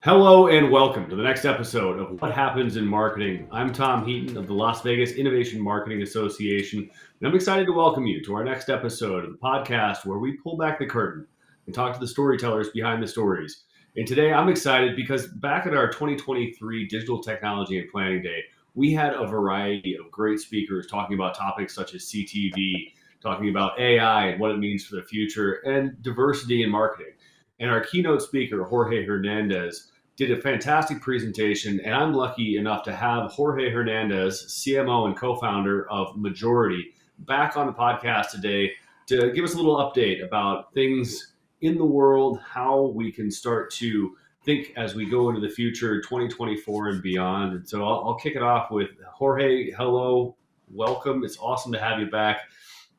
Hello and welcome to the next episode of What Happens in Marketing. I'm Tom Heaton of the Las Vegas Innovation Marketing Association, and I'm excited to welcome you to our next episode of the podcast where we pull back the curtain and talk to the storytellers behind the stories. And today I'm excited because back at our 2023 Digital Technology and Planning Day, we had a variety of great speakers talking about topics such as CTV, talking about AI and what it means for the future, and diversity in marketing. And our keynote speaker, Jorge Hernandez, did a fantastic presentation. And I'm lucky enough to have Jorge Hernandez, CMO and co-founder of Majority, back on the podcast today to give us a little update about things in the world, how we can start to think as we go into the future, 2024 and beyond. And so I'll kick it off with Jorge. Hello, welcome. It's awesome to have you back.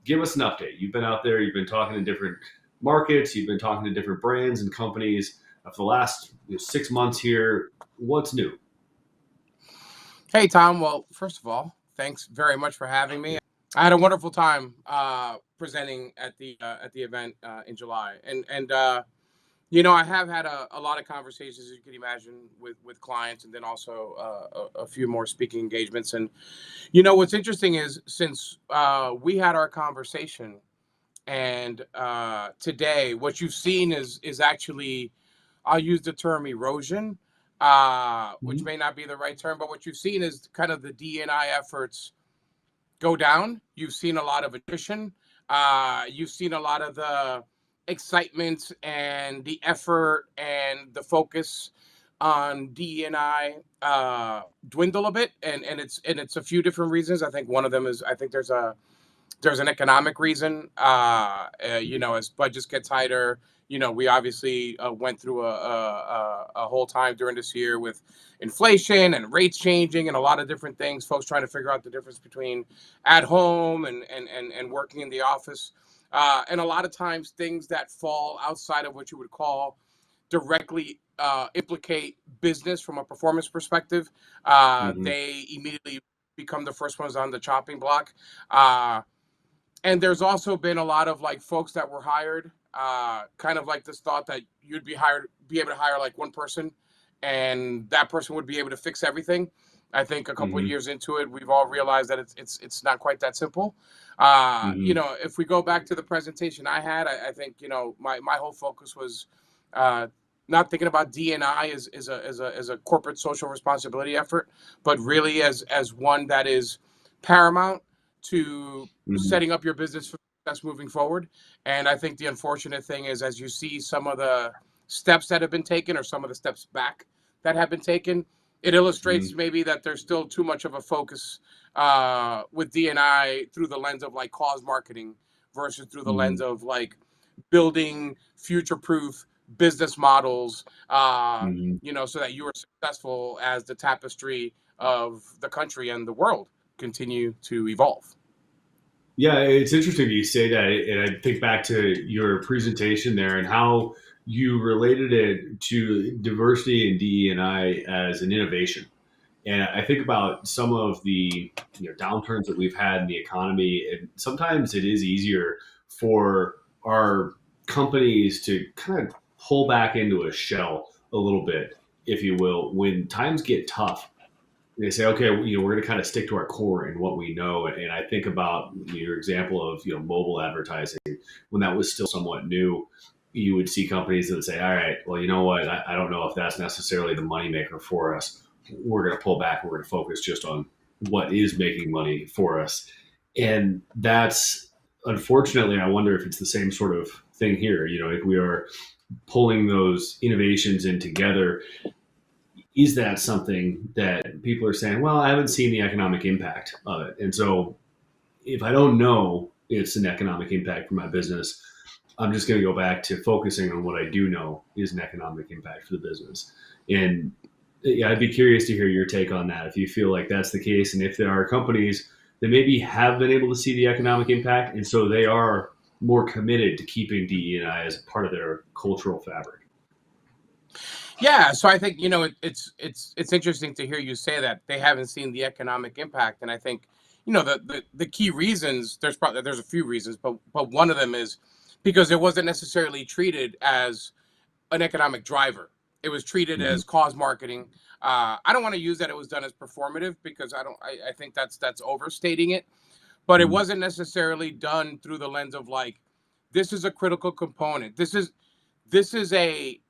Give us an update. You've been out there, you've been talking to different markets, you've been talking to different brands and companies for the last 6 months here. What's new? Hey, Tom. Well, first of all, thanks very much for having me. I had a wonderful time presenting at the event in July, and I have had a lot of conversations, as you can imagine, with clients, and then also a few more speaking engagements. And what's interesting is since we had our conversation, and today, what you've seen is actually, I'll use the term erosion, which may not be the right term, but what you've seen is kind of the DE&I efforts go down. You've seen a lot of attrition. You've seen a lot of the excitement and the effort and the focus on DE&I dwindle a bit, and it's a few different reasons. I think one of them is I think there's an economic reason. As budgets get tighter, we obviously went through a whole time during this year with inflation and rates changing and a lot of different things, folks trying to figure out the difference between at home and working in the office. And a lot of times things that fall outside of what you would call directly implicate business from a performance perspective, they immediately become the first ones on the chopping block. And there's also been a lot of folks that were hired, kind of like this thought that you'd be able to hire one person and that person would be able to fix everything. I think a couple of years into it, we've all realized that it's not quite that simple. If we go back to the presentation I had, I think, my whole focus was not thinking about D&I as a corporate social responsibility effort, but really as one that is paramount to setting up your business for success moving forward. And I think the unfortunate thing is, as you see some of the steps that have been taken or some of the steps back that have been taken, it illustrates maybe that there's still too much of a focus with D&I through the lens of cause marketing versus through the lens of building future-proof business models, so that you are successful as the tapestry of the country and the world continue to evolve. Yeah, it's interesting you say that, and I think back to your presentation there and how you related it to diversity and DE&I as an innovation. And I think about some of the downturns that we've had in the economy, and sometimes it is easier for our companies to kind of pull back into a shell a little bit, if you will, when times get tough. They say, okay, we're going to kind of stick to our core and what we know. And I think about your example of mobile advertising. When that was still somewhat new, you would see companies that would say, all right, well, you know what? I don't know if that's necessarily the moneymaker for us. We're going to pull back. We're going to focus just on what is making money for us. And that's, unfortunately, I wonder if it's the same sort of thing here. If we are pulling those innovations in together, is that something that people are saying, well, I haven't seen the economic impact of it. And so if I don't know it's an economic impact for my business, I'm just going to go back to focusing on what I do know is an economic impact for the business. And I'd be curious to hear your take on that, if you feel like that's the case, and if there are companies that maybe have been able to see the economic impact, and so they are more committed to keeping DE&I as part of their cultural fabric. Yeah, so I think it's interesting to hear you say that they haven't seen the economic impact, and I think the key reasons, there's a few reasons, but one of them is because it wasn't necessarily treated as an economic driver. It was treated Mhm. as cause marketing. I don't want to use that it was done as performative, because I think that's overstating it. But it Mhm. wasn't necessarily done through the lens of like, this is a critical component. This is a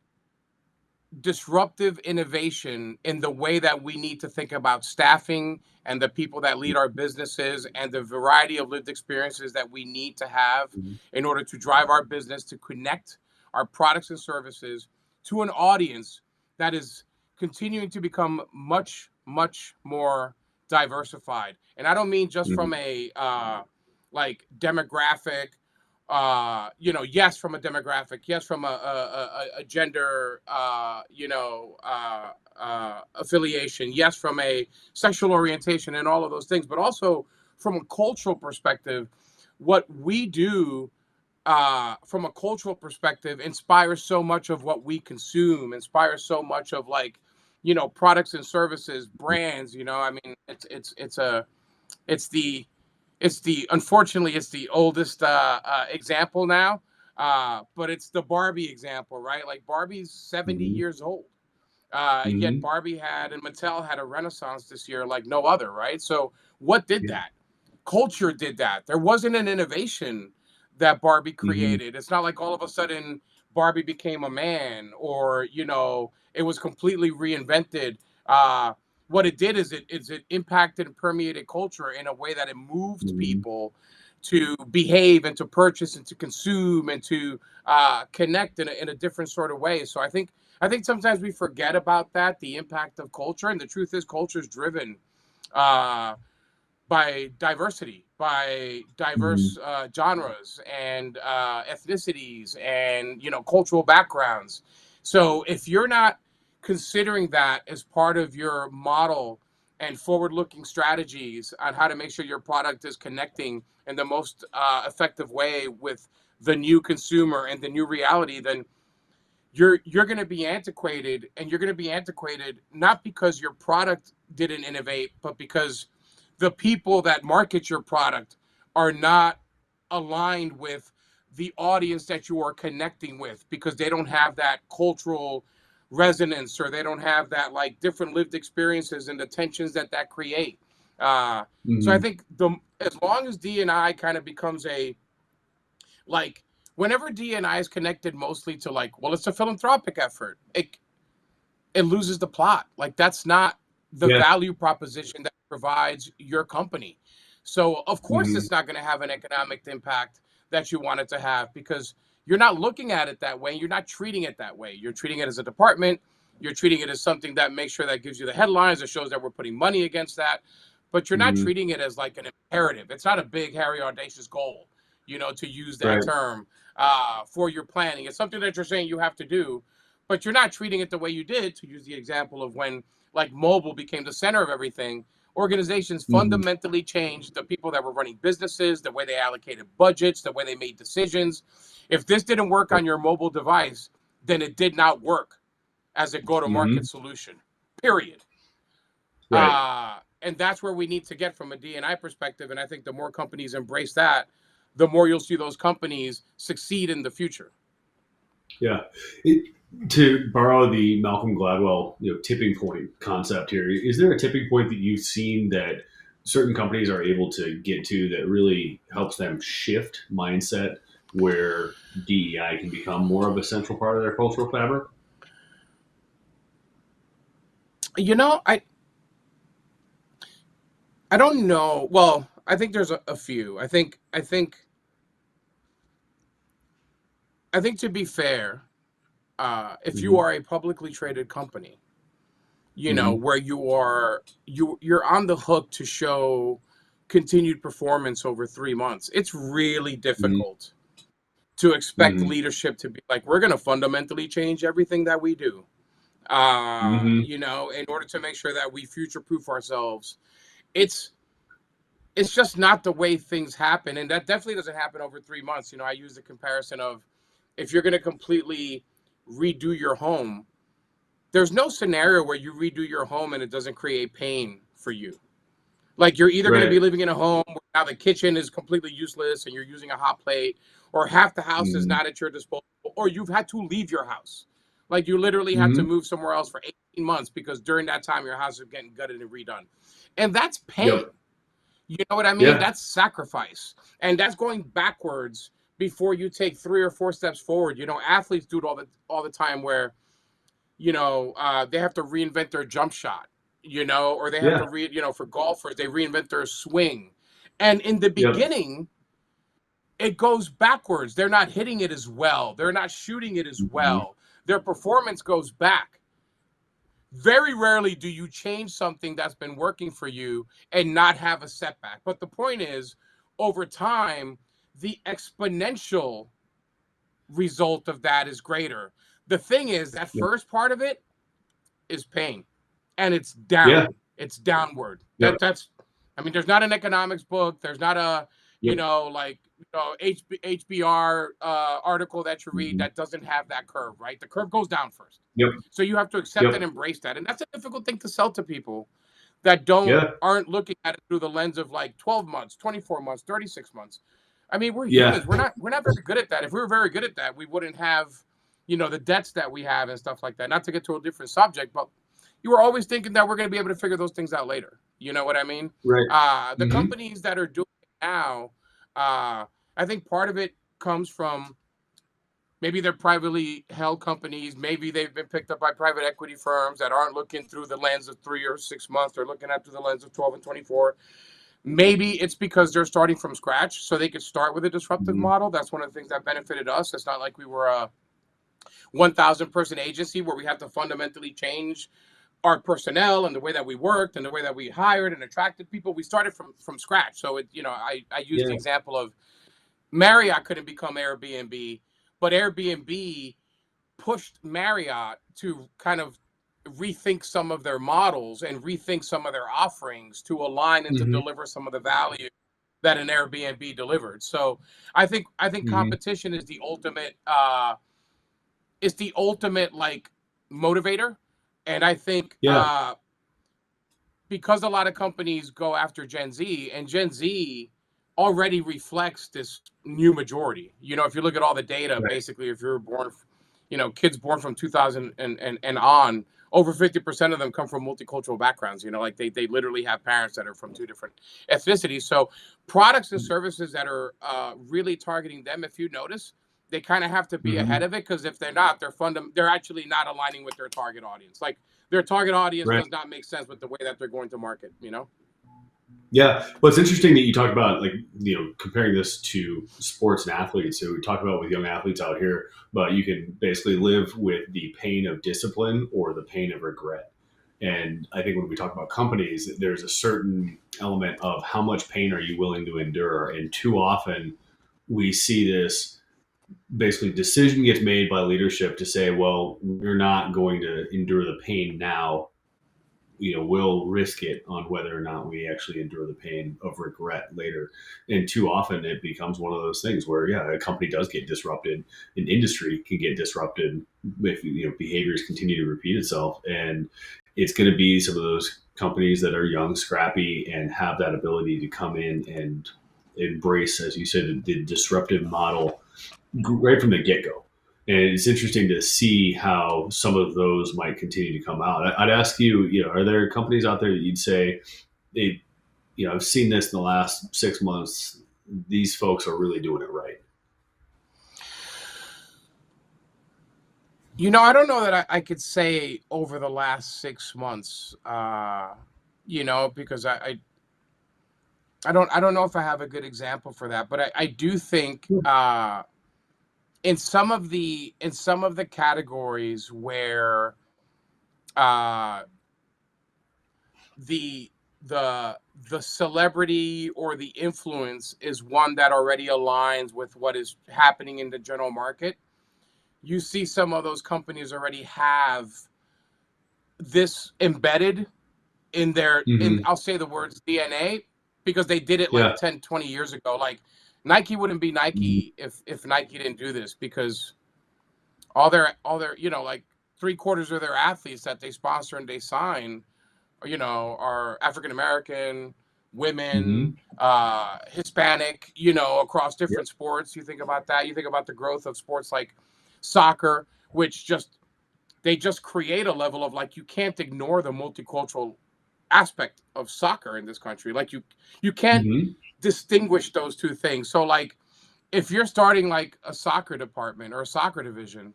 disruptive innovation in the way that we need to think about staffing and the people that lead our businesses and the variety of lived experiences that we need to have Mhm. in order to drive our business, to connect our products and services to an audience that is continuing to become much, much more diversified. And I don't mean just Mhm. from a like demographic, yes, from a demographic, yes, from a gender, affiliation, yes, from a sexual orientation and all of those things, but also from a cultural perspective. What we do from a cultural perspective inspires so much of what we consume, inspires so much of like, products and services, brands. I mean, it's the unfortunately it's the oldest example now, but it's the Barbie example, right? Like, Barbie's 70 Mhm. years old, yet Mhm. Barbie had and Mattel had a renaissance this year like no other, right? So what did Yeah. that? Culture did that. There wasn't an innovation that Barbie Mhm. created. It's not like all of a sudden Barbie became a man, or it was completely reinvented. What it did is it impacted and permeated culture in a way that it moved Mhm. people to behave and to purchase and to consume and to connect in a different sort of way. So I think sometimes we forget about that, the impact of culture, and the truth is culture is driven uh, by diversity, by diverse Mhm. genres and ethnicities and cultural backgrounds. So if you're not considering that as part of your model and forward-looking strategies on how to make sure your product is connecting in the most effective way with the new consumer and the new reality, then you're going to be antiquated, and you're going to be antiquated not because your product didn't innovate, but because the people that market your product are not aligned with the audience that you are connecting with, because they don't have that cultural resonance, or they don't have that like different lived experiences and the tensions that create. So I Mhm. think as long as D&I kind of becomes a like whenever D&I is connected mostly to like, well, it's a philanthropic effort, it loses the plot. Like, that's not the Yeah. value proposition that provides your company. So of course Mhm. it's not going to have an economic impact that you want it to have, because you're not looking at it that way. You're not treating it that way. You're treating it as a department. You're treating it as something that makes sure that gives you the headlines, that shows that we're putting money against that. But you're not Mhm. treating it as like an imperative. It's not a big, hairy, audacious goal, to use that Right. term for your planning. It's something that you're saying you have to do, but you're not treating it the way you did, to use the example of when like mobile became the center of everything. Organizations Mhm. fundamentally changed the people that were running businesses, the way they allocated budgets, the way they made decisions. If this didn't work on your mobile device, then it did not work as a go-to-market Mhm. solution, period. Right. And that's where we need to get from a D&I perspective. And I think the more companies embrace that, the more you'll see those companies succeed in the future. Yeah. To borrow the Malcolm Gladwell, tipping point concept here, is there a tipping point that you've seen that certain companies are able to get to that really helps them shift mindset where DEI can become more of a central part of their cultural fabric? You know, I I don't know. Well, I think there's a few. I think to be fair, if you Hmm. are a publicly traded company, Hmm. where you're on the hook to show continued performance over 3 months, it's really Hmm. difficult to expect Hmm. leadership to be like, we're going to fundamentally change everything that we do. Hmm. In order to make sure that we future proof ourselves. It's it's just not the way things happen, and that definitely doesn't happen over 3 months. I use the comparison of, if you're going to completely redo your home, there's no scenario where you redo your home and it doesn't create pain for you. Like, you're either going to Right. be living in a home where now the kitchen is completely useless and you're using a hot plate, or half the house is Hmm. not at your disposal, or you've had to leave your house Like you literally had to Hmm. move somewhere else for 18 months because during that time your house was getting gutted and redone. And that's pain. Yep. You know what I mean? Yeah. That's sacrifice. And that's going backwards before you take 3 or 4 steps forward. You know, athletes do it all the time where, they have to reinvent their jump shot, or they have to Yeah. for golfers, they reinvent their swing. And in the Yep. beginning, it goes backwards. They're not hitting it as well. They're not shooting it as Hmm. well. Their performance goes back. Very rarely do you change something that's been working for you and not have a setback. But the point is, over time, the exponential result of that is greater. The thing is, that Yep. first part of it is pain, and it's Yeah. down. It's downward. Yep. I mean, there's not an economics book. There's not a, Yep. HBR article that you read Hmm. that doesn't have that curve, right? The curve goes down first. Yep. So you have to accept and Yep. embrace that. And that's a difficult thing to sell to people that don't Yeah. aren't looking at it through the lens of like 12 months, 24 months, 36 months. I mean, we're Yeah. humans. We're not very good at that. If we were very good at that, we wouldn't have, the debts that we have and stuff like that. Not to get to a different subject, but you were always thinking that we're going to be able to figure those things out later. You know what I mean? Right. The Hmm. companies that are doing it now, I think part of it comes from maybe they're privately held companies. Maybe they've been picked up by private equity firms that aren't looking through the lens of 3 or 6 months. They're looking at through the lens of 12 and 24. Maybe it's because they're starting from scratch, so they could start with a disruptive Hmm. model. That's one of the things that benefited us. It's not like we were a 1,000 person agency where we had to fundamentally change our personnel and the way that we worked and the way that we hired and attracted people. We started from scratch. So I use the Yeah. example of Marriott couldn't become Airbnb, but Airbnb pushed Marriott to kind of rethink some of their models and rethink some of their offerings to align and to Hmm. deliver some of the value that an Airbnb delivered. So I think Hmm. competition is the ultimate like motivator. And I think Yeah. because a lot of companies go after Gen Z, and Gen Z already reflects this new majority. If you look at all the data, Right. basically, if you're born, kids born from 2000 and on, over 50% of them come from multicultural backgrounds. Like they literally have parents that are from two different ethnicities. So products and services that are really targeting them, if you notice, they kind of have to be Hmm. ahead of it, because if they're not, they're actually not aligning with their target audience. Like their target audience Right. does not make sense with the way that they're going to market. Yeah. Well, it's interesting that you talk about like comparing this to sports and athletes. So we talk about with young athletes out here, but you can basically live with the pain of discipline or the pain of regret. And I think when we talk about companies, there's a certain element of how much pain are you willing to endure. And too often we see this basically decision gets made by leadership to say, well, we're not going to endure the pain now. We'll risk it on whether or not we actually endure the pain of regret later. And too often it becomes one of those things where, yeah, a company does get disrupted, an industry can get disrupted if behaviors continue to repeat itself. And it's going to be some of those companies that are young, scrappy, and have that ability to come in and embrace, as you said, the disruptive model right from the get go. And it's interesting to see how some of those might continue to come out. I'd ask you, are there companies out there that you'd say, they, I've seen this in the last 6 months. These folks are really doing it right. I don't know that I could say over the last 6 months, because I don't know if I have a good example for that, but I do think in some of the categories where uh, the the celebrity or the influence is one that already aligns with what is happening in the general market. You see some of those companies already have this embedded in their in Mm-hmm. I'll say the words DNA, because they did it like Yeah. 10, 20 years ago. Like Nike wouldn't be Mm-hmm. Nike if Nike didn't do this, because all their like 3/4 of their athletes that they sponsor and they sign are African American, women, Mm-hmm. Hispanic, across Yep. different sports. You think about that. You think about the growth of sports like soccer, which just they just create a level of like, you can't ignore the multicultural aspect of soccer in this country. Like you can't Mm-hmm. distinguish those two things. So like if you're starting like a soccer department or a soccer division,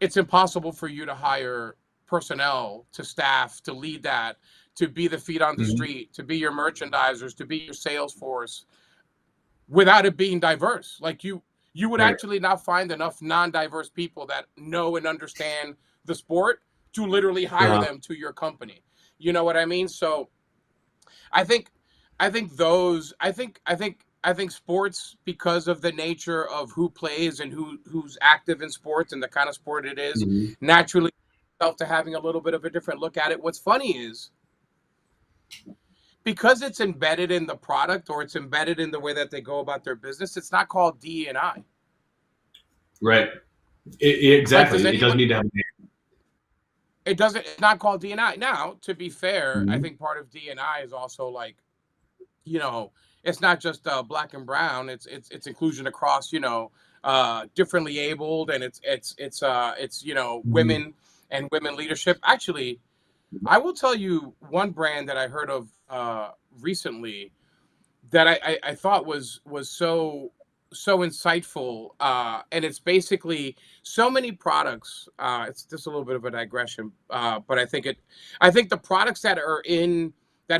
it's impossible for you to hire personnel to staff to lead that, to be the feet on the Mm-hmm. street, to be your merchandisers, to be your sales force, without it being diverse. Like you would Right. actually not find enough non-diverse people that know and understand the sport to literally hire Uh-huh. them to your company. You know what I mean? So I think I think sports, because of the nature of who plays and who's active in sports and the kind of sport it is, Mm-hmm. naturally self to having a little bit of a different look at it. What's funny is because it's embedded in the product or it's embedded in the way that they go about their business, it's not called DE&I. Right. Like, does Exactly. It doesn't anybody? need to have a name. It doesn't. It's not called DE&I. Now, to be fair, I Mm-hmm. think part of DE&I is also like, you know, it's not just black and brown. It's inclusion across, differently abled, and it's Mm-hmm. women and women leadership. Actually, I will tell you one brand that I heard of recently that I thought was so insightful, and it's basically so many products. It's just a little bit of a digression, but I think the products that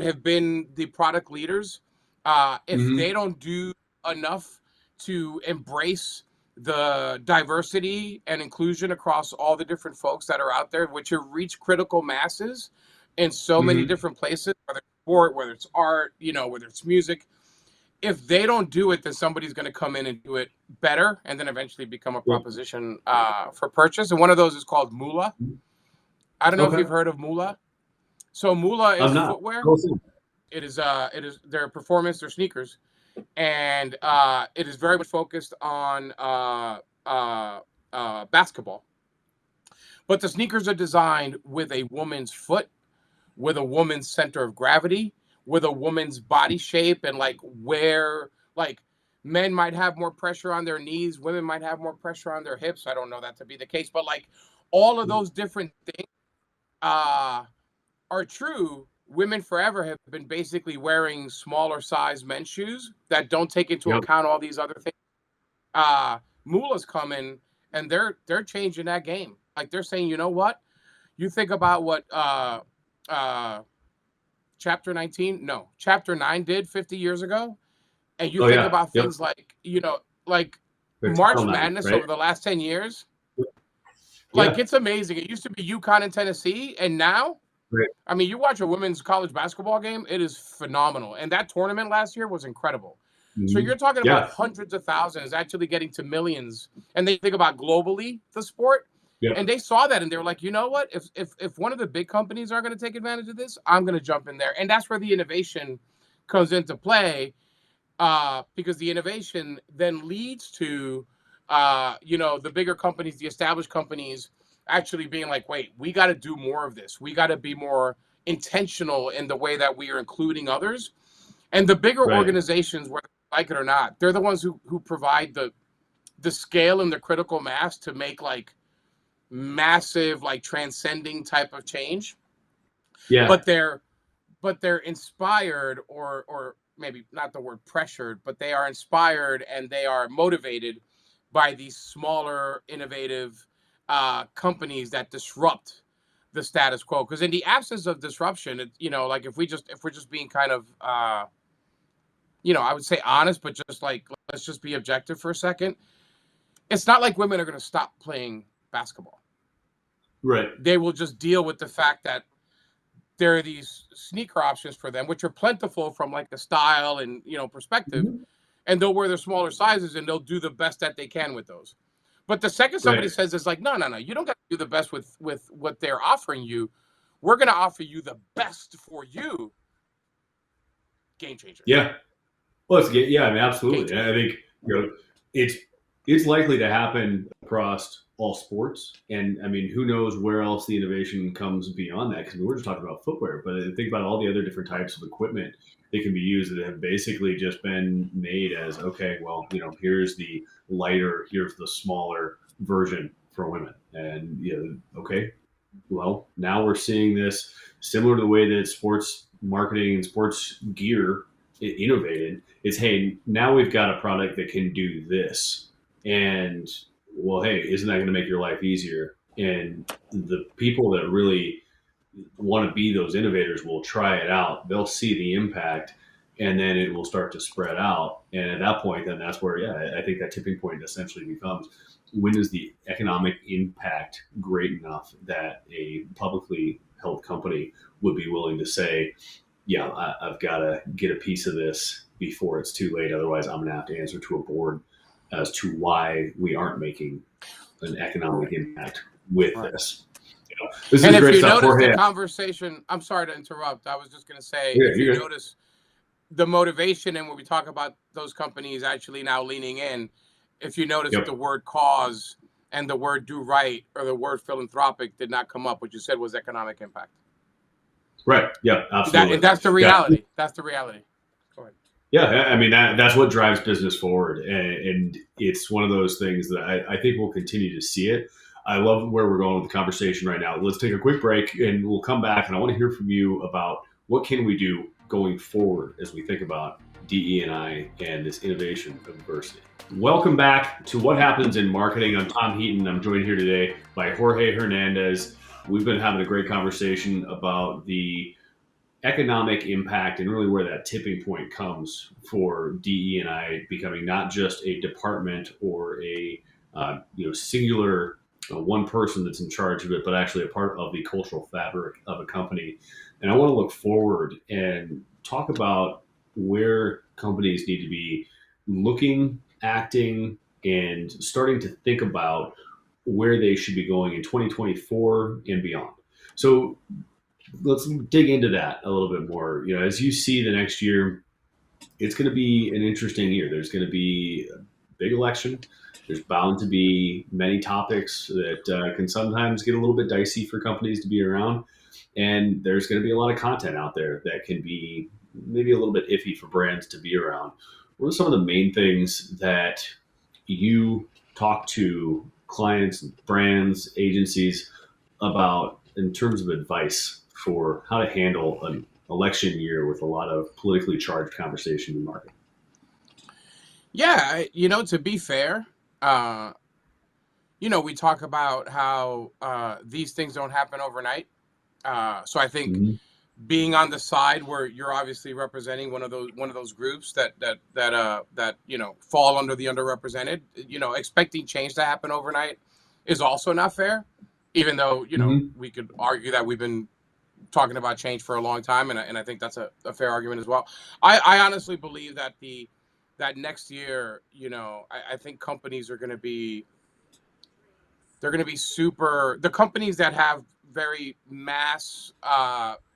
have been the product leaders, if Mm-hmm. they don't do enough to embrace the diversity and inclusion across all the different folks that are out there, which have reached critical masses in so many Mm-hmm. different places, whether it's sport, whether it's art, whether it's music. If they don't do it, then somebody's going to come in and do it better, and then eventually become a Yep. proposition for purchase. And one of those is called Mula. I don't know if you've Okay. heard of Mula. So Mula is I'm not. footwear. Go see. It is their performance, their sneakers, and it is very much focused on basketball. But the sneakers are designed with a woman's foot, with a woman's center of gravity, with a woman's body shape, and like where like men might have more pressure on their knees, women might have more pressure on their hips. I don't know that to be the case, but like all of those different things uh, are true. Women forever have been basically wearing smaller size men's shoes that don't take into Yep. account all these other things. Mula's coming and they're changing that game. Like they're saying, you know what? You think about what uh chapter 19, no, chapter 9 did 50 years ago, and you Oh think yeah. about Yep. things like, like The title March night, Madness right? over the last 10 years. Like Yeah. it's amazing. It used to be UConn and Tennessee, and now, Right. I mean, you watch a women's college basketball game, it is phenomenal. And that tournament last year was incredible. So Mm-hmm. you're talking about Yeah. hundreds of thousands actually getting to millions. And they think about globally the sport. Yep. And they saw that and they were like, you know what? If one of the big companies are going to take advantage of this, I'm going to jump in there. And that's where the innovation comes into play, because the innovation then leads to the bigger companies, the established companies, actually being like, wait, we got to do more of this. We got to be more intentional in the way that we are including others. And the bigger Right. organizations, whether they like it or not, they're the ones who provide the scale and the critical mass to make like massive, like transcending type of change. Yeah. But they're inspired, or maybe not the word pressured, but they are inspired and they are motivated by these smaller, innovative companies that disrupt the status quo. Because in the absence of disruption, like if we're just being kind of I would say honest, but just like let's just be objective for a second. It's not like women are going to stop playing basketball. Right. They will just deal with the fact that there are these sneaker options for them, which are plentiful from like a style and perspective, Mhm. and they'll wear their smaller sizes and they'll do the best that they can with those. But the second somebody Right. says it's like, no, no, no, you don't got to do the best with what they're offering you. We're going to offer you the best for you. Game changer. Yeah. Well, yeah. I mean, Game absolutely. changer. I think it's it's likely to happen across all sports, and I mean, who knows where else the innovation comes beyond that? Because we were just talking about footwear, but think about all the other different types of equipment that can be used that have basically just been made as okay. Well, here's the lighter, here's the smaller version for women. And okay, well, now we're seeing this similar to the way that sports marketing and sports gear innovated. Is hey, now we've got a product that can do this, and well, hey, isn't that going to make your life easier? And the people that really want to be those innovators will try it out. They'll see the impact, and then it will start to spread out. And at that point, then that's where, yeah, I think that tipping point essentially becomes, when is the economic impact great enough that a publicly held company would be willing to say, yeah, I've got to get a piece of this before it's too late. Otherwise, I'm going to have to answer to a board as to why we aren't making an economic impact with Right. this. This And is if great you stuff. notice the Jorge, conversation, I'm sorry to interrupt. I was just going to say, yeah, if you you're good. notice the motivation, and when we talk about those companies actually now leaning in, if you notice Yep. the word cause and the word do right or the word philanthropic did not come up. What you said was economic impact. Right. Yeah, And absolutely. that's the Yeah. reality. That's the reality. Go ahead. Yeah. I mean, that's what drives business forward. And it's one of those things that I think we'll continue to see it. I love where we're going with the conversation right now. Let's take a quick break and we'll come back. And I want to hear from you about what can we do going forward as we think about DE&I and this innovation of diversity. Welcome back to What Happens in Marketing. I'm Tom Heaton. I'm joined here today by Jorge Hernandez. We've been having a great conversation about the economic impact and really where that tipping point comes for DE&I becoming not just a department or a singular one person that's in charge of it, but actually a part of the cultural fabric of a company. And I want to look forward and talk about where companies need to be looking, acting, and starting to think about where they should be going in 2024 and beyond. So let's dig into that a little bit more. As you see the next year, it's going to be an interesting year. There's going to be a big election. There's bound to be many topics that can sometimes get a little bit dicey for companies to be around. And there's going to be a lot of content out there that can be maybe a little bit iffy for brands to be around. What are some of the main things that you talk to clients, brands, agencies about in terms of advice for how to handle an election year with a lot of politically charged conversation in the market? Yeah, to be fair, uh, we talk about how these things don't happen overnight. So I think Mm-hmm. being on the side where you're obviously representing one of those groups that fall under the underrepresented, expecting change to happen overnight is also not fair. Even though Mm-hmm. we could argue that we've been talking about change for a long time, and I think that's a fair argument as well. I honestly believe that next year, I think companies are going to be they're going to be super. The companies that have very mass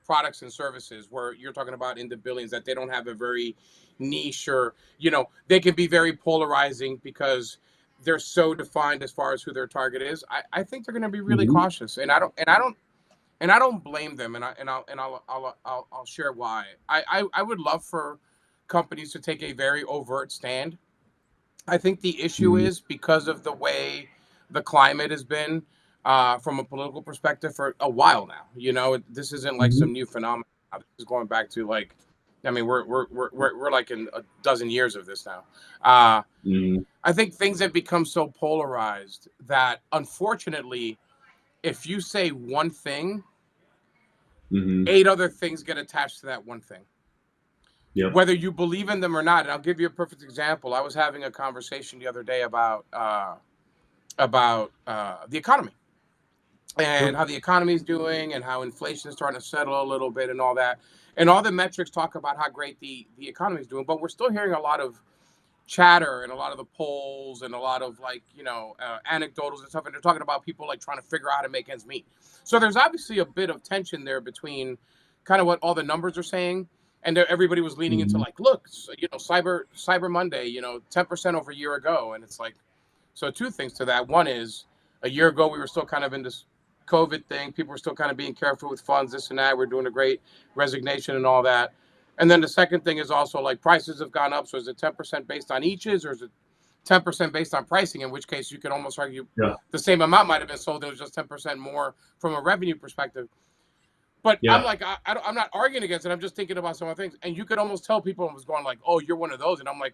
products and services, where you're talking about in the billions, that they don't have a very niche, or they can be very polarizing because they're so defined as far as who their target is. I think they're going to be really Mm-hmm. cautious, and I don't blame them, and I'll share why. I would love for companies to take a very overt stand. I think the issue Mm-hmm. is because of the way the climate has been from a political perspective for a while now. This isn't like Mm-hmm. some new phenomenon. This is going back to like, I mean, we're like in a dozen years of this now. Mm-hmm. I think things have become so polarized that, unfortunately, if you say one thing, Mm-hmm. 8 other things get attached to that one thing, Yep. whether you believe in them or not. And I'll give you a perfect example. I was having a conversation the other day about the economy and Sure. how the economy is doing and how inflation is starting to settle a little bit and all that. And all the metrics talk about how great the economy is doing, but we're still hearing a lot of chatter and a lot of the polls and a lot of anecdotals and stuff. And they're talking about people like trying to figure out how to make ends meet. So there's obviously a bit of tension there between kind of what all the numbers are saying. And everybody was leaning into Mm-hmm. like, look, Cyber Monday, 10% over a year ago. And it's like, so two things to that. One is, a year ago, we were still kind of in this COVID thing. People were still kind of being careful with funds, this and that. We're doing a great resignation and all that. And then the second thing is also like prices have gone up. So is it 10% based on eaches, or is it 10% based on pricing, in which case you could almost argue Yeah. the same amount might have been sold. It was just 10% more from a revenue perspective. But I'm Yeah. like, I'm not arguing against it. I'm just thinking about some of the things. And you could almost tell people was going like, oh, you're one of those. And I'm like,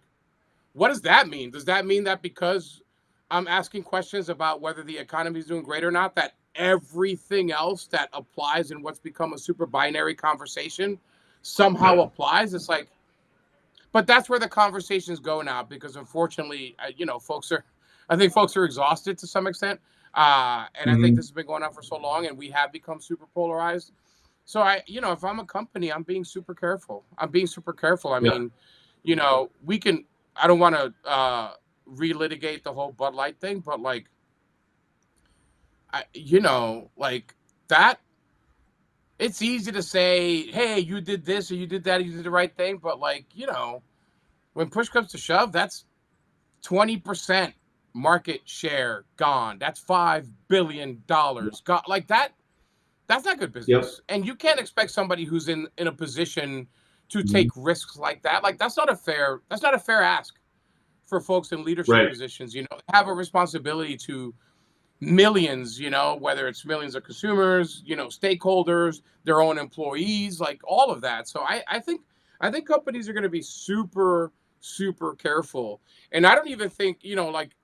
what does that mean? Does that mean that because I'm asking questions about whether the economy is doing great or not, that everything else that applies in what's become a super binary conversation somehow Yeah. applies? It's like, but that's where the conversations go now, because unfortunately, I think folks are exhausted to some extent. And I think Hmm. this has been going on for so long, and we have become super polarized. So if I'm a company, I'm being super careful. I Yeah. mean, we can, I don't want to relitigate the whole Bud Light thing, but like, like that, it's easy to say, hey, you did this or you did that, or you did the right thing. But like, when push comes to shove, that's 20% market share gone. That's $5 billion gone. Like that, that's not good Yep. business. And you can't expect somebody who's in a position to Hmm. take risks like that. Like that's not a fair ask for folks in leadership Right. positions. Have a responsibility to millions, whether it's millions of consumers, stakeholders, their own employees, like all of that. So I think companies are going to be super, super careful. And I don't even think, like,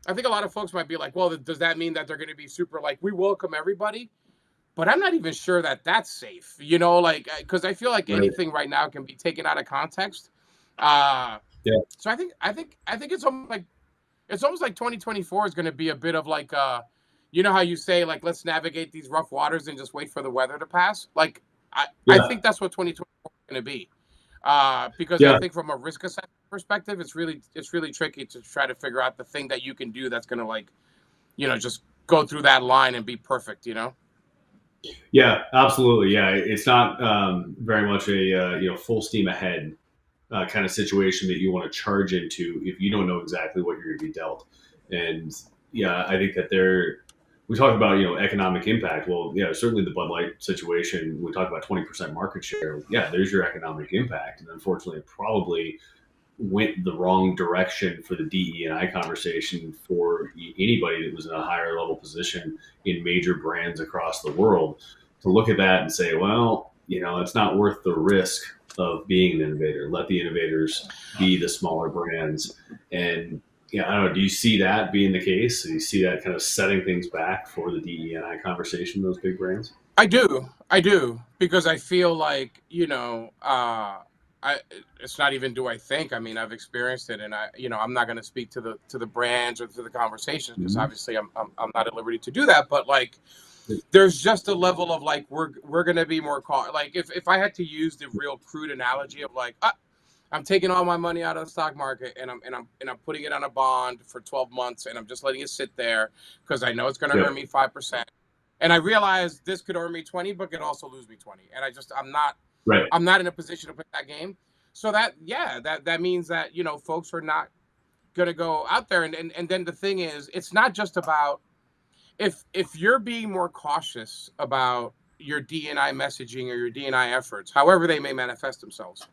I think a lot of folks might be like, well, does that mean that they're going to be super, like, we welcome everybody? But I'm not even sure that that's safe, like, because I feel like Right. anything right now can be taken out of context. Uh, Yeah. so I think it's almost like 2024 is going to be a bit of like, how you say, like, let's navigate these rough waters and just wait for the weather to pass. Like, I Yeah. think that's what 2024 is going to be, because I Yeah. think from a risk assessment perspective, it's really tricky to try to figure out the thing that you can do that's going to, like, just go through that line and be perfect. Yeah. Absolutely. Yeah. It's not very much a full steam ahead kind of situation that you want to charge into if you don't know exactly what you're going to be dealt. And yeah, I think that we talk about economic impact. Well, yeah, certainly the Bud Light situation. We talk about 20% market share. Yeah, there's your economic impact, and unfortunately, it probably went the wrong direction for the DE&I conversation for anybody that was in a higher level position in major brands across the world to look at that and say, well, it's not worth the risk of being an innovator. Let the innovators be the smaller brands. And yeah, I don't know. Do you see that being the case? Do you see that kind of setting things back for the DE&I conversation, those big brands? I do, because I feel like, I it's not even do I think. I mean, I've experienced it, and I'm not going to speak to the brands or to the conversations, because Mm-hmm. obviously I'm not at liberty to do that. But like, there's just a level of like, we're going to be more like, if I had to use the real crude analogy of like, I'm taking all my money out of the stock market, and I'm putting it on a bond for 12 months, and I'm just letting it sit there because I know it's going to earn Yep. me 5%. And I realize this could earn me 20, but could also lose me 20. And Right. I'm not in a position to play that game. So that means that, folks are not going to go out there. And then the thing is, it's not just about, if you're being more cautious about your D&I messaging or your D&I efforts, however they may manifest themselves,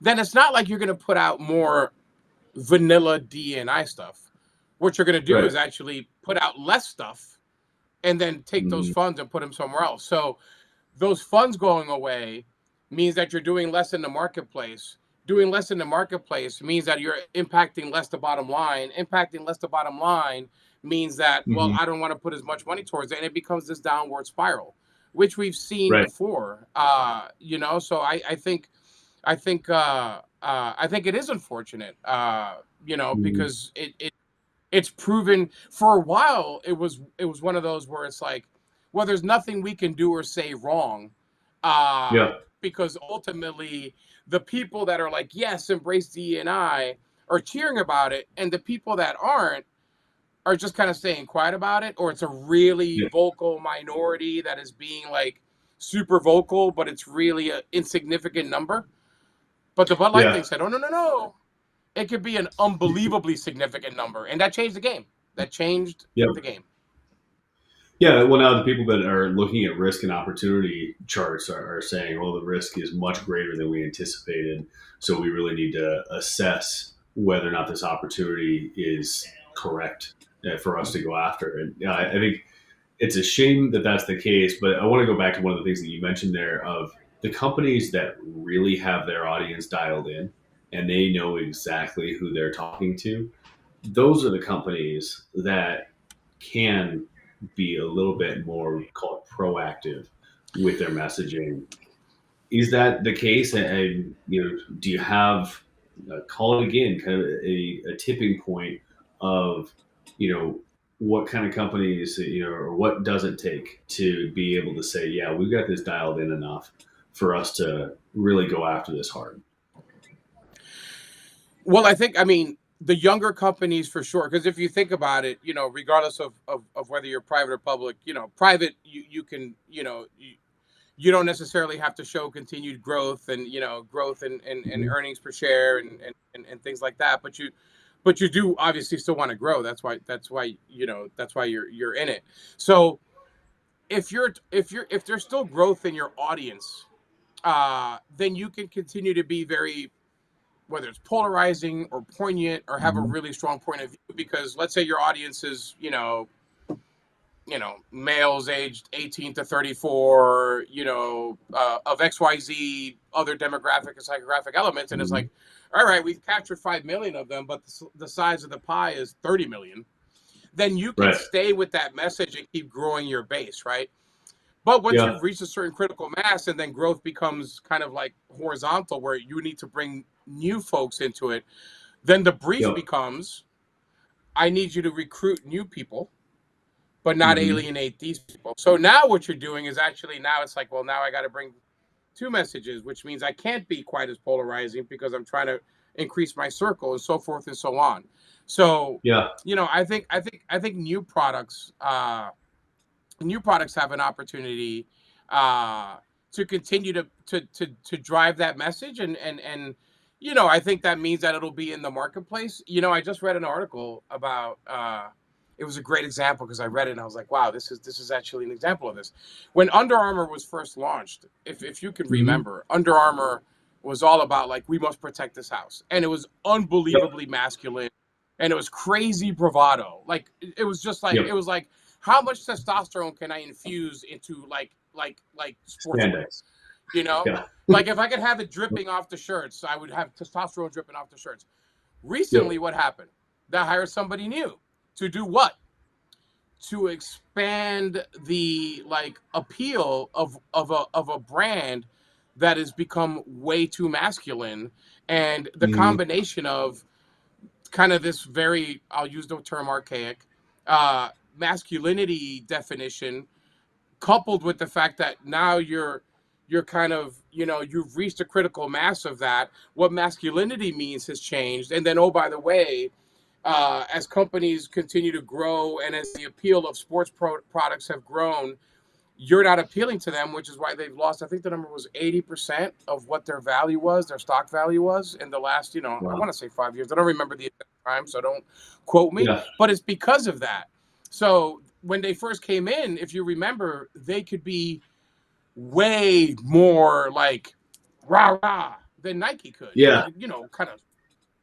then it's not like you're going to put out more vanilla D&I stuff. What you're going to do Right. is actually put out less stuff and then take those Mm. funds and put them somewhere else. So those funds going away means that you're doing less in the marketplace. Doing less in the marketplace means that you're impacting less the bottom line. Impacting less the bottom line means that, well, Hmm. I don't want to put as much money towards it, and it becomes this downward spiral, which we've seen Right. before. So I think it is unfortunate. Mm. Because it's proven for a while. It was one of those where it's like, well, there's nothing we can do or say wrong, Yeah. because ultimately the people that are like, yes, embrace DEI are cheering about it, and the people that aren't are just kind of staying quiet about it, or it's a really Yeah. vocal minority that is being like super vocal, but it's really an insignificant number. But the Bud Light thing Yeah. said, oh, no, no, no, it could be an unbelievably significant number, and that changed the game. That changed Yeah. the game. Yeah, well, now the people that are looking at risk and opportunity charts are saying, well, the risk is much greater than we anticipated. So we really need to assess whether or not this opportunity is correct for us to go after. And I think it's a shame that that's the case, but I want to go back to one of the things that you mentioned there of the companies that really have their audience dialed in and they know exactly who they're talking to. Those are the companies that can be a little bit more, call it, proactive with their messaging. Is that the case? And do you have, call it again, kind of a tipping point of, what kind of companies, or what does it take to be able to say, yeah, we've got this dialed in enough for us to really go after this hard? Well, I mean, the younger companies for sure, because if you think about it, regardless of whether you're private or public, private, you can, you don't necessarily have to show continued growth and, growth and Mhm. earnings per share and things like that. But you do obviously still want to grow. That's why you're in it. So if there's still growth in your audience, then you can continue to be very, whether it's polarizing or poignant or have a Mhm. really strong point of view. Because let's say your audience is, males aged 18 to 34, of XYZ, other demographic and psychographic elements. And it's like, Mhm. all right, we've captured 5 million of them, but the size of the pie is 30 million. Then you can Right. stay with that message and keep growing your base, right? But once Yeah. you've reached a certain critical mass and then growth becomes kind of like horizontal where you need to bring new folks into it, then the brief Yep. becomes I need you to recruit new people but not Hmm. alienate these people. So now what you're doing is actually now it's like, well, now I got to bring two messages, which means I can't be quite as polarizing because I'm trying to increase my circle and so forth and so on. So, Yeah. I think new products have an opportunity uh, to continue to drive that message and I think that means that it'll be in the marketplace. I just read an article about it was a great example because I read it and I was like, wow, this is actually an example of this. When Under Armour was first launched, if you can Hmm. remember, Under Armour was all about like we must protect this house, and it was Yep. unbelievably masculine, and it was crazy bravado. Like it was just like it Yep. was like how much testosterone can I infuse into like sportswear? Spandex. You know, Yeah. like if I could have it dripping off the shirts, I would have testosterone dripping off the shirts. Recently, Yep. what happened? They hired somebody new to do what? To expand the like appeal of a brand that has become way too masculine, and the Hmm. combination of kind of this very, I'll use the term archaic, uh, masculinity definition, coupled with the fact that now you're kind of, you've reached a critical mass of that. What masculinity means has changed, and then oh by the way, as companies continue to grow and as the appeal of sports products have grown, you're not appealing to them, which is why they've lost. I think the number was 80% of what their value was, their stock value was in the last, I Wow. want to say 5 years. I don't remember the exact time, so don't quote me, Yeah. but it's because of that. So when they first came in, if you remember, they could be way more like rah rah than Nike could. They Yeah. could, kind of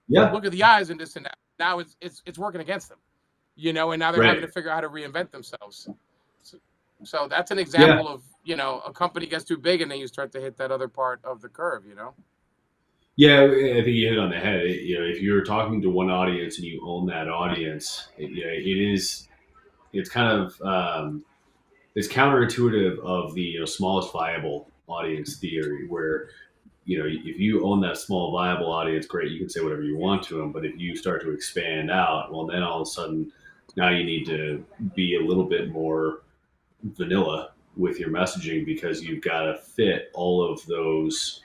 Yeah. look at the eyes and this and that. Now it's working against them, and now they're having Right. to figure out how to reinvent themselves. So, so that's an Yeah. example of, a company gets too big and then you start to hit that other part of the curve. Yeah, I think you hit it on the head. If you're talking to one audience and you own that audience, it's kind of it's counterintuitive of the smallest viable audience theory, where if you own that small viable audience, great, you can say whatever you want to them. But if you start to expand out, well, then all of a sudden, now you need to be a little bit more vanilla with your messaging because you've got to fit all of those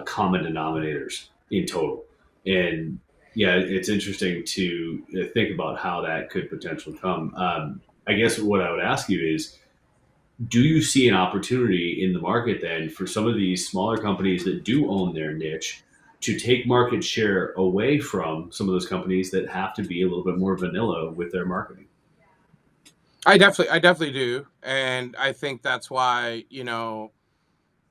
common denominators in total. And yeah, it's interesting to think about how that could potentially come. I guess what I would ask you is, do you see an opportunity in the market then for some of these smaller companies that do own their niche to take market share away from some of those companies that have to be a little bit more vanilla with their marketing? I definitely do. And I think that's why,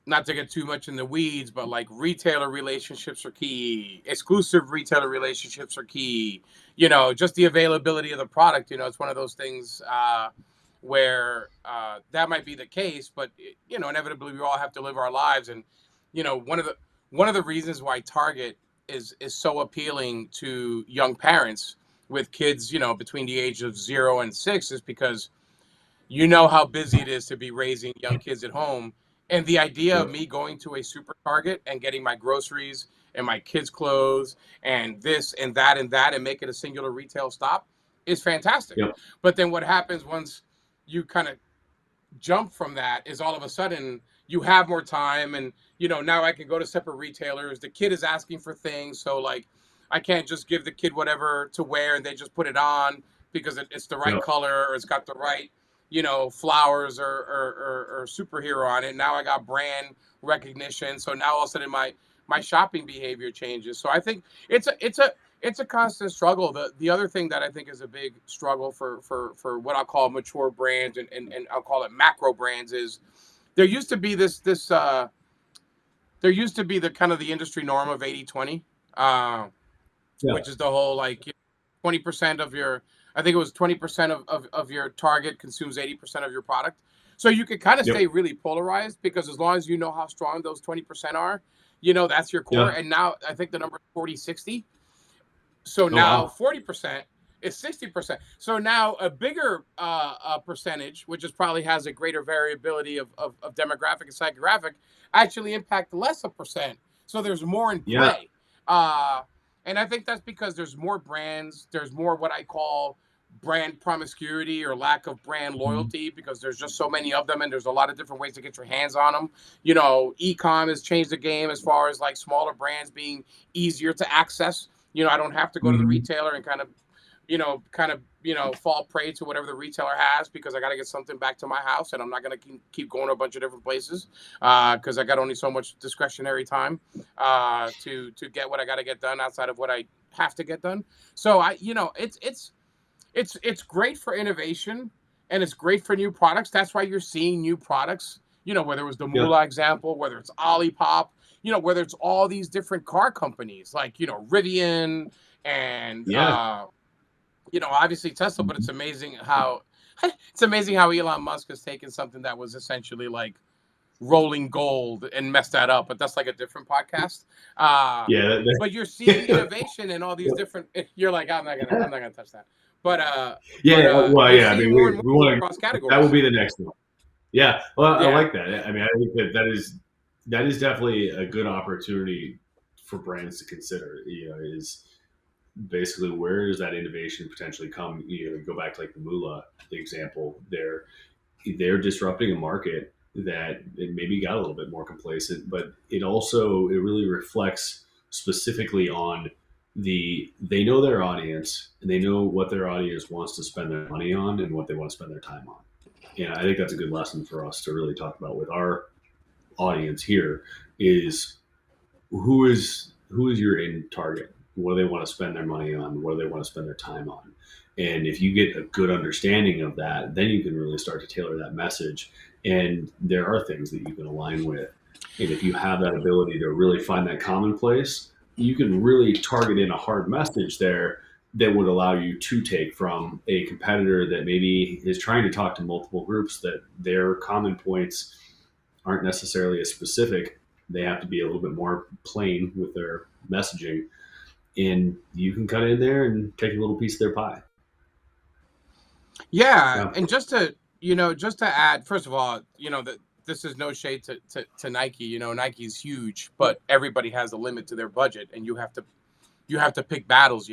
not to get too much in the weeds, but like retailer relationships are key. Exclusive retailer relationships are key. Just the availability of the product. It's one of those things where that might be the case, but inevitably we all have to live our lives. And one of the reasons why Target is so appealing to young parents with kids, between the age of 0 and 6 is because how busy it is to be raising young kids at home. And the idea of Yep. me going to a super Target and getting my groceries and my kids' clothes and this and that and make it a singular retail stop is fantastic. Yep. But then what happens once you kind of jump from that is all of a sudden you have more time, and now I can go to separate retailers. The kid is asking for things, so like I can't just give the kid whatever to wear and they just put it on because it's the right Yep. color or it's got the right flowers or superhero on it. Now I got brand recognition, so now all of a sudden my shopping behavior changes. So I think it's a constant struggle. The other thing that I think is a big struggle for what I'll call mature brands and I'll call it macro brands is there used to be there used to be the kind of the industry norm of 80/20, Yeah. which is the whole like 20% of your, I think it was 20% of your target consumes 80% of your product. So you can kind of Yep. stay really polarized because as long as you know how strong those 20% are, that's your core. Yeah. And now I think the number is 40/60. So Oh now wow. 40% is 60%. So now a bigger percentage, which is probably has a greater variability of demographic and psychographic, actually impact less a percent. So there's more in Yeah. play. Uh, and I think that's because there's more brands. There's more what I call brand promiscuity or lack of brand Mhm. loyalty because there's just so many of them and there's a lot of different ways to get your hands on them. E-com has changed the game as far as like smaller brands being easier to access. I don't have to go to the Mhm. retailer and fall prey to whatever the retailer has because I got to get something back to my house, and I'm not going to keep going to a bunch of different places because I got only so much discretionary time to get what I got to get done outside of what I have to get done. So it's great for innovation and it's great for new products. That's why you're seeing new products. Whether it was the Yeah. Moolah example, whether it's Olipop, whether it's all these different car companies like Rivian and Yeah. obviously Tesla. But Mhm. it's amazing how Elon Musk has taken something that was essentially like rolling gold and messed that up. But that's like a different podcast. Yeah. But you're seeing Yep. innovation in all these different. You're like, I'm not gonna touch that. But Yeah. Well, you're yeah. I mean, seeing more and we more want across to. That will categories. be the next one. Yeah. Well, I Yeah, like that. I mean, I think that is definitely a good opportunity for brands to consider. Is basically where does that innovation potentially come? Go back to like the Moolah example. They're disrupting a market that it maybe got a little bit more complacent, but it really reflects specifically on they know their audience and they know what their audience wants to spend their money on and what they want to spend their time on. And I think that's a good lesson for us to really talk about with our audience here is who is your in target? What do they want to spend their money on? What do they want to spend their time on? And if you get a good understanding of that, then you can really start to tailor that message. And there are things that you can align with. And if you have that ability to really find that commonplace, you can really target in a hard message there that would allow you to take from a competitor that maybe is trying to talk to multiple groups that their common points aren't necessarily as specific. They have to be a little bit more plain with their messaging, and you can cut in there and take a little piece of their pie. yeah. Yeah, And just to add, first of all, that this is no shade to Nike. Nike's huge, but everybody has a limit to their budget, and you have to pick battles.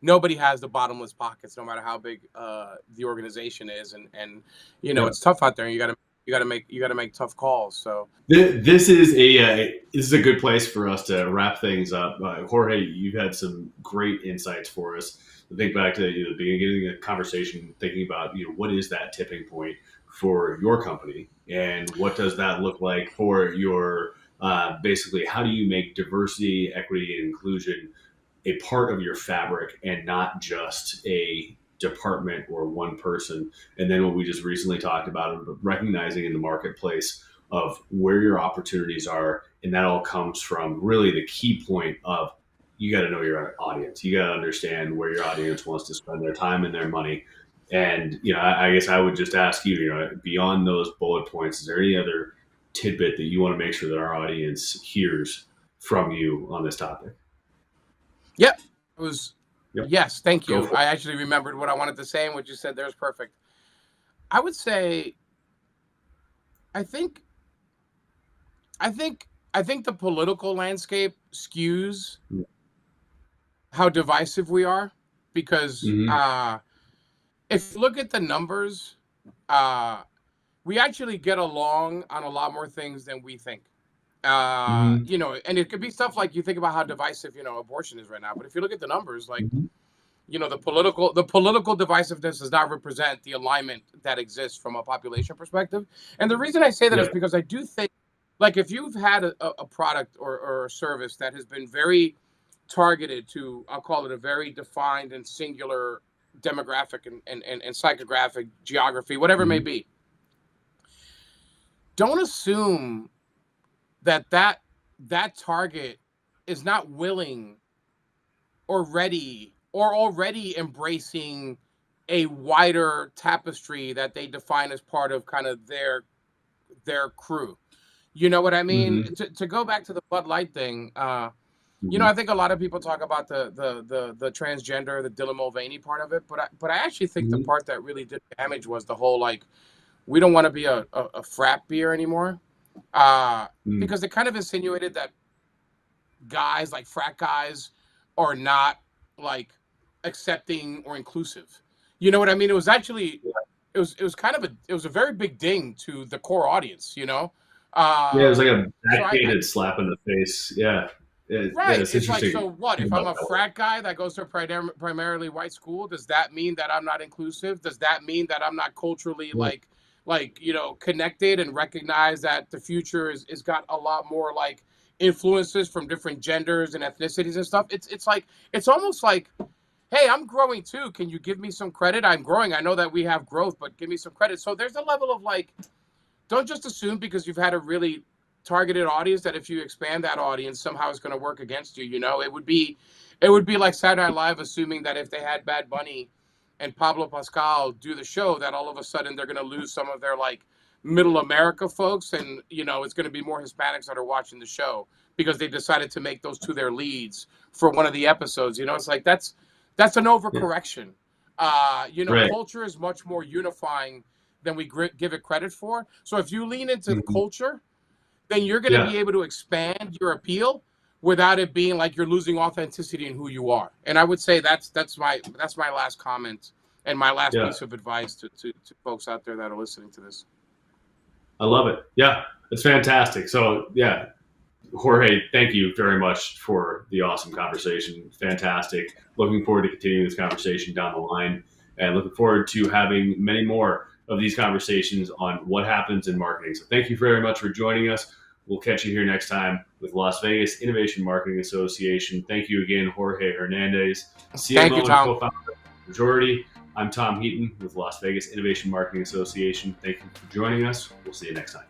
Nobody has the bottomless pockets, no matter how big the organization is, and yeah. it's tough out there. You got to make tough calls. So This is a good place for us to wrap things up. Jorge, you've had some great insights for us. To think back to the beginning of the conversation, thinking about what is that tipping point for your company, and what does that look like for your basically how do you make diversity, equity, and inclusion a part of your fabric and not just a department or one person. And then what we just recently talked about, recognizing in the marketplace of where your opportunities are. And that all comes from really the key point of you got to know your audience. You got to understand where your audience wants to spend their time and their money. And, I guess I would just ask you, beyond those bullet points, is there any other tidbit that you want to make sure that our audience hears from you on this topic? Yep. It was, Yep. yes, thank Go you. for it. I actually remembered what I wanted to say, and what you said there is perfect. I would say, I think, I think, I think the political landscape skews how divisive we are, because Mm-hmm. if you look at the numbers, uh, we actually get along on a lot more things than we think. Mm-hmm. And it could be stuff like, you think about how divisive, abortion is right now. But if you look at the numbers, like, Mm-hmm. the political divisiveness does not represent the alignment that exists from a population perspective. And the reason I say that is Yeah. because I do think, like, if you've had a product or a service that has been very targeted to, I'll call it, a very defined and singular demographic and psychographic geography, whatever it may Mm-hmm. be, don't assume that target is not willing or ready or already embracing a wider tapestry that they define as part of kind of their crew. You know what I mean? Mm-hmm. To go back to the Bud Light thing, Mm-hmm. I think a lot of people talk about the transgender, the Dylan Mulvaney part of it, but I actually think the Mm-hmm. part that really did damage was the whole, like, we don't want to be a frat beer anymore, uh, Mm-hmm. because it kind of insinuated that guys, like frat guys, are not, like, accepting or inclusive. You know what I mean? It was actually, it was kind of a very big ding to the core audience. Yeah, it was Uh, like a so I backhanded slap in the face. Yeah. Yeah, right. it's It's like, interesting. so what? If About I'm a that way. frat guy that goes to a primarily white school, does that mean that I'm not inclusive? Does that mean that I'm not culturally, Yeah. like connected, and recognize that the future is got a lot more, like, influences from different genders and ethnicities and stuff? It's like, it's almost like, hey, I'm growing too. Can you give me some credit? I'm growing. I know that we have growth, but give me some credit. So there's a level of, like, don't just assume because you've had a really targeted audience that if you expand that audience, somehow it's going to work against you. It would be like Saturday Night Live assuming that if they had Bad Bunny and Pablo Pascal do the show, that all of a sudden they're going to lose some of their, like, middle America folks, and it's going to be more Hispanics that are watching the show because they decided to make those two their leads for one of the episodes. It's like, that's an Yeah. overcorrection. Right. Culture is much more unifying than we give it credit for. So if you lean into the Mhm. culture, then you're going to Yeah. be able to expand your appeal without it being like you're losing authenticity in who you are. And I would say that's my last comment and my last Yeah. piece of advice to folks out there that are listening to this. I love it. Yeah. It's fantastic. So, yeah, Jorge, thank you very much for the awesome conversation. Fantastic. Looking forward to continuing this conversation down the line, and looking forward to having many more of these conversations on what happens in marketing. So thank you very much for joining us. We'll catch you here next time with Las Vegas Innovation Marketing Association. Thank you again, Jorge Hernandez, Thank you, CMO and Tom. co-founder of Majority. I'm Tom Heaton with Las Vegas Innovation Marketing Association. Thank you for joining us. We'll see you next time.